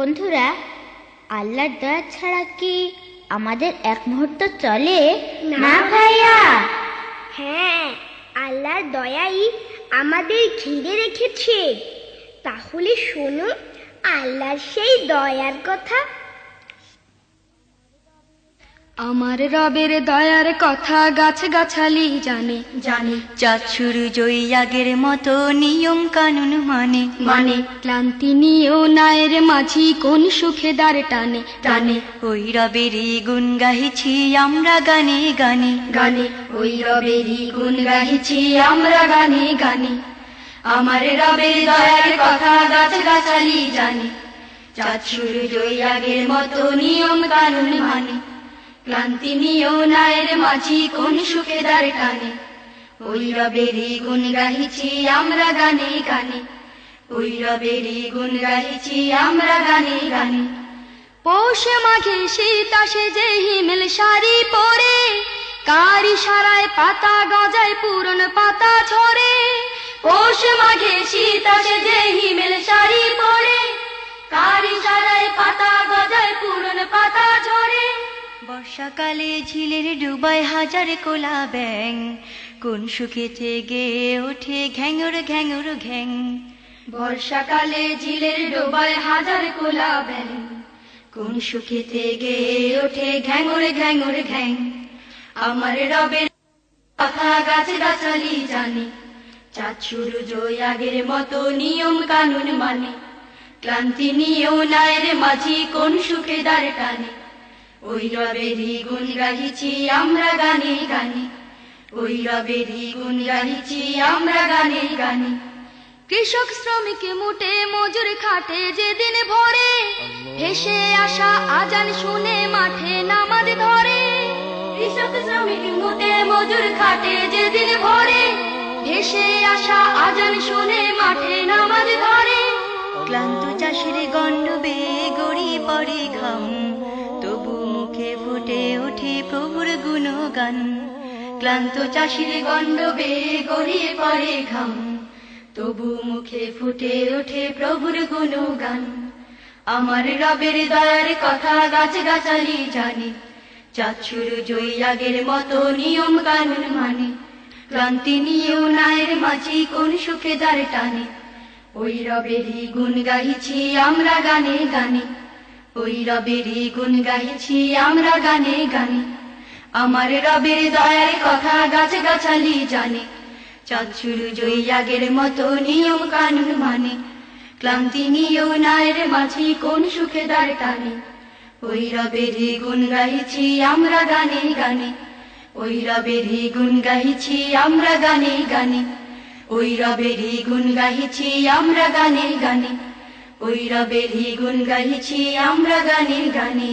বন্ধুরা, আল্লাহর দয়া ছাড়া কি আমাদের এক মুহূর্ত চলে? না ভাইয়া। হ্যাঁ, আল্লাহর দয়াই আমাদের ঘিরে রেখেছে। তাহলে শোনো আল্লাহর সেই দয়ার কথা। আমার রবের দয়ার কথা গাছ গাছালি জানে জানে, চাঁদ সূর্য আগের মতো নিয়ম কানুন মানে মানে, ক্লান্তি নিয়েও নায়ের মাঝি কোন সুখে দ্বার টানে টানে। ওই রবেরই গুণ গাহিছি আমরা গানে গানে গানে, ওই রবেরই গুণ গাহিছি আমরা গানে গানে। আমার রবের দয়ার কথা গাছ গাছালি জানে, চাঁদ সূর্য আগের মতো নিয়ম কানুন মানে, ক্লান্তি নিয়েও নায়ের মাঝি কোন সুখে দ্বার টানে। ওই রবেরই গুণ গাহিছি আমরা গানে গানে, ওই রবেরই গুণ গাহিছি আমরা গানে গানে। পৌষ মাঘে শীত আসে যে হিমেল শাড়ি পরে, কার ইশারায় পাতা গজায় পুরন পাতা ঝরে। পৌষ মাঘে শীত আসে যে হিমেল শাড়ি পরে, কার ইশারায় পাতা গজায় পুরন পাতা ঝরে। বর্ষাকালে ঝিলের ডুবায় হাজার কোলা ব্যাং, কোন সুখেতে গেয়ে ওঠে ঘ্যাঙর ঘ্যাঙর ঘ্যাং। বর্ষাকালে ঝিলের ডুবায় হাজার কোলা ব্যাং, কোন সুখেতে গেয়ে ওঠে ঘ্যাঙর ঘ্যাঙর ঘ্যাং। আমার রবের কথা গাছ গাছালি জানে, চাঁদ সূর্য আগের মতো নিয়ম কানুন মানে, ক্লান্তি নিয়েও নায়ের মাঝি কোন সুখে দ্বার টানে। ওই রবেরই গুণ গাহিছি আমরা গানে গানে, ওই রবেরই গুণ গাহিছি আমরা গানে গানে। কৃষক শ্রমিক মুটে মজুর খাটে যেদিন ভোরে, ভেসে আসা আজান শুনে মাঠে নামাজ ধরে। কৃষক শ্রমিক মুটে মজুর খাটে যেদিন ভোরে, ভেসে আসা আজান শুনে মাঠে নামাজ ধরে। ক্লান্ত চাষির গণ্ডবে গড়িয়ে পড়ে ঘাম, তবু মুখে ফুটে ওঠে প্রভুর গুণগান। ক্লান্ত চাষির গণ্ডবে গড়িয়ে পড়ে ঘাম, তবু মুখে ফুটে ওঠে প্রভুর গুণগান। আমার রবের দয়ার কথা গাছ গাছালি জানে, চাঁদ সূর্য আগের মতো নিয়ম কানুন মানে, ক্লান্তি নিয়েও নায়ের মাঝি কোন সুখে দ্বার টানে। ওই রবেরই গুণ গাহিছি আমরা গানে গানে, ওই রবেরই গুণ গাহিছি আমরা গানে গানে। আমার রবের দয়ার কথা গাছ গাছালি জানে, চাঁদ সূর্য আগের মতো নিয়ম কানুন মানে, ক্লান্তি নিয়েও নায়ের মাঝি কোন সুখে দ্বার টানে। ওই রবেরই গুণ গাহিছি আমরা গানে গানে, ওই রবেরই গুণ গাহিছি আমরা গানে গানে, ওই রবেরই গুণ গাহিছি আমরা গানে গানে, ওই রবেরই গুণ গাহিছি আমরা গানে গানে।